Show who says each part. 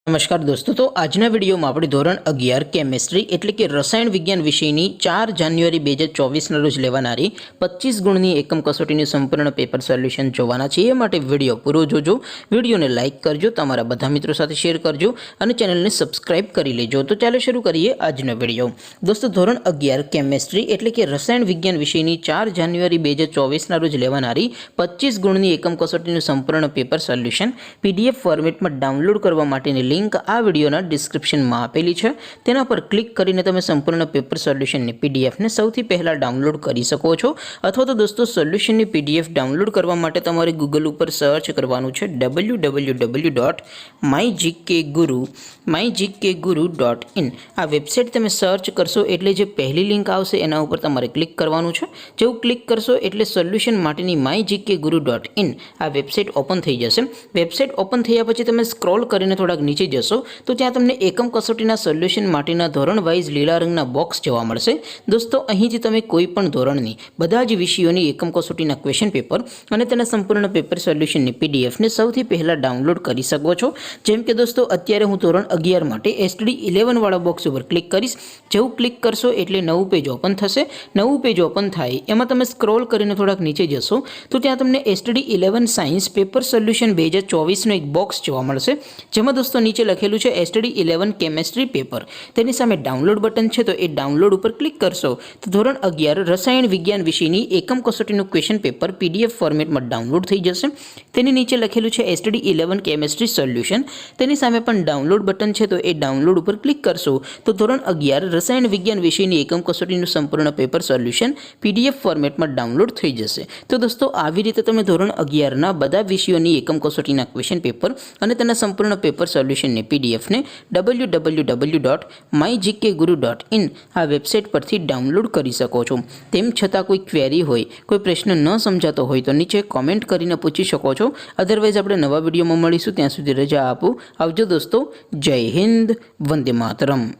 Speaker 1: नमस्कार दोस्तों, तो आजना विडियो में આપણે ધોરણ 11 કેમેસ્ટ્રી એટલે કે રસાયણ વિજ્ઞાન વિષયની 4 જાન્યુઆરી 2024 ના રોજ લેવાનારી 25 ગુણની એકમ કસોટીનું સંપૂર્ણ પેપર સોલ્યુશન જોવાના છે। એ માટે વિડિયો પૂરો જોજો, વિડિયોને લાઈક કરજો, તમારા બધા મિત્રો સાથે શેર કરજો અને ચેનલને સબસ્ક્રાઇબ કરી લેજો। તો ચાલો શરૂ કરીએ આજનો વિડિયો। દોસ્તો, ધોરણ 11 કેમેસ્ટ્રી એટલે કે રસાયણ વિજ્ઞાન વિષયની 4 જાન્યુઆરી 2024 ના રોજ લેવાનારી 25 ગુણની એકમ કસોટીનું સંપૂર્ણ પેપર સોલ્યુશન પીડીએફ ફોર્મેટમાં ડાઉનલોડ કરવા માટેની लिंक आ वीडियोना डिस्क्रिप्शन में आपेली है। तेना पर क्लिक करीने तमे संपूर्ण पेपर सोल्यूशन ने पीडीएफ ने सौथी पहला डाउनलॉड करी सको छो। अथवा तो दोस्तों सोल्यूशन ने पीडीएफ डाउनलॉड करवा माटे तमारे गूगल पर सर्च करवानुं छे www.mygkguru.in। आ वेबसाइट तमे सर्च करशो एटले जे पहली लिंक आवशे एना उपर तमारे क्लिक करवानुं छे। जेवुं क्लिक करशो एटले सोल्यूशन माटेनी mygkguru.in आ वेबसाइट ओपन थई जशे। वेबसाइट ओपन थया पछी तमे स्क्रॉल करीने थोड़ा नीचे जशो तो त्यां तमने एकम कसोटीना सोल्यूशन माटेना धोरण वाइज लीला रंगना बॉक्स जोवा मळशे। दोस्तों, અહીંથી તમે કોઈ પણ ધોરણની બધા જ વિષયોની એકમ કસોટીના ક્વેશ્ચન પેપર અને તેના સંપૂર્ણ પેપર સોલ્યુશનની પીડીએફ ને સૌથી પહેલા ડાઉનલોડ કરી શકો છો। જેમ કે દોસ્તો, અત્યારે હું ધોરણ 11 માટે એસટીડી 11 વાળા બોક્સ ઉપર ક્લિક કરીશ। જેવું ક્લિક કરશો એટલે નવું પેજ ઓપન થશે। નવું પેજ ઓપન થાય એમાં તમે સ્ક્રોલ કરીને થોડાક નીચે જશો તો ત્યાં તમને એસટીડી 11 સાયન્સ પેપર સોલ્યુશન 2024 નો એક બોક્સ જોવા મળશે, જેમાં दोस्तों नीचे लखेलू है एसटीडी 11 केमेस्ट्री पेपर। तेनी सामे डाउनलॉड बटन है तो ये डाउनलॉड पर क्लिक करशो तो धोरण 11 रसायण विज्ञान विषयनी एकम कसोटीनुं क्वेश्चन पेपर पीडीएफ फॉर्मेट में डाउनलॉड थई जशे। तेनी नीचे लखेलू है एसटीडी 11 केमेस्ट्री सोल्यूशन। तेनी सामे पण डाउनलॉड बटन है तो ये डाउनलॉड पर क्लिक करशो तो धोरण 11 रसायण विज्ञान विषयनी एकम कसोटीनुं संपूर्ण पेपर सोल्यूशन पीडीएफ फॉर्मेट में डाउनलॉड थई जशे। तो दोस्तों, आवी रीते तमे धोरण 11 ना बधा विषयोनी एकम कसोटीना क्वेश्चन पेपर अने तेना संपूर्ण पेपर सोल्यूशन ने पीडीएफ ने www.mygkguru.in आ वेबसाइट पर थी डाउनलॉड करी सको छो। तेम छतां कोई क्वेरी होय, कोई प्रश्न न समजातो होय तो नीचे कॉमेंट करीने पूछी शको छो। अदरवाइज आपणे नवा विडियो में मळीशुं, त्यां सुधी रजा आपो। आवजो दोस्तों। जय हिंद, वंदे मातरम।